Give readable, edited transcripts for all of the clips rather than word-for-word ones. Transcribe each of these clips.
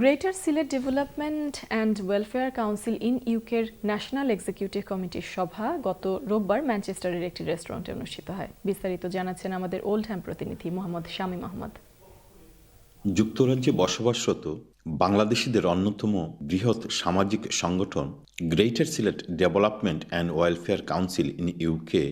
Greater Sylhet development and welfare council in ইউকের national executive কমিটির সভা গত রোববার ম্যানচেস্টারের একটি রেস্টুরেন্টে অনুষ্ঠিত হয়। বিস্তারিত জানাচ্ছেন আমাদের ওল্ডহ্যাম প্রতিনিধি মোহাম্মদ শামীম আহমদ। যুক্তরাজ্যে বসবাসরত বাংলাদেশিদের অন্যতম বৃহৎ সামাজিক সংগঠন greater Sylhet development and welfare council in UK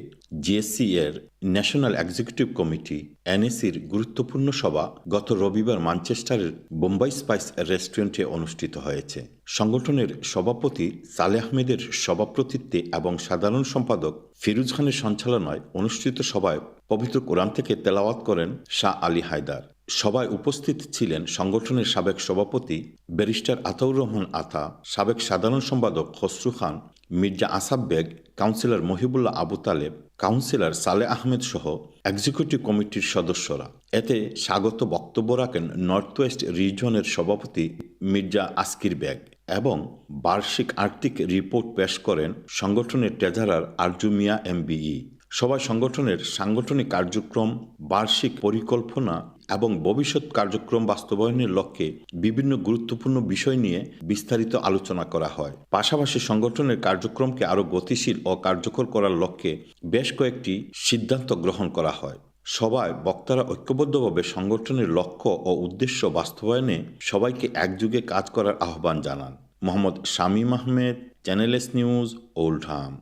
GSC এর ন্যাশনাল এক্সিকিউটিভ কমিটি এনএসির গুরুত্বপূর্ণ সভা গত রবিবার ম্যানচেস্টারের বোম্বাই স্পাইস রেস্টুরেন্টে অনুষ্ঠিত হয়েছে। সংগঠনের সভাপতি সালেহ আহমেদের সভাপতিত্বে এবং সাধারণ সম্পাদক ফিরোজ খানের সঞ্চালনায় অনুষ্ঠিত সভায় পবিত্র কোরআন থেকে তেলাওয়াত করেন শাহ আলী হায়দার। সভায় উপস্থিত ছিলেন সংগঠনের সাবেক সভাপতি ব্যারিস্টার আতাউর রহমান আতা, সাবেক সাধারণ সম্পাদক খসরু খান, মির্জা আসাব বেগ, কাউন্সিলর মহিবুল্লাহ আবু তালেব, কাউন্সিলর সালেহ আহমেদ সহ এক্সিকিউটিভ কমিটির সদস্যরা। এতে স্বাগত বক্তব্য রাখেন নর্থ ওয়েস্ট রিজনের সভাপতি মির্জা আসকির বেগ এবং বার্ষিক আর্থিক রিপোর্ট পেশ করেন সংগঠনের ট্রেজারার আরজু মিয়া এমবিই। সভায় সংগঠনের সাংগঠনিক কার্যক্রম, বার্ষিক পরিকল্পনা এবং ভবিষ্যৎ কার্যক্রম বাস্তবায়নের লক্ষ্যে বিভিন্ন গুরুত্বপূর্ণ বিষয় নিয়ে বিস্তারিত আলোচনা করা হয়। পাশাপাশি সংগঠনের কার্যক্রমকে আরও গতিশীল ও কার্যকর করার লক্ষ্যে বেশ কয়েকটি সিদ্ধান্ত গ্রহণ করা হয়। সভায় বক্তারা ঐক্যবদ্ধভাবে সংগঠনের লক্ষ্য ও উদ্দেশ্য বাস্তবায়নে সবাইকে একযোগে কাজ করার আহ্বান জানান। Mohammad Shamim Ahmed, channel S news, Oldham.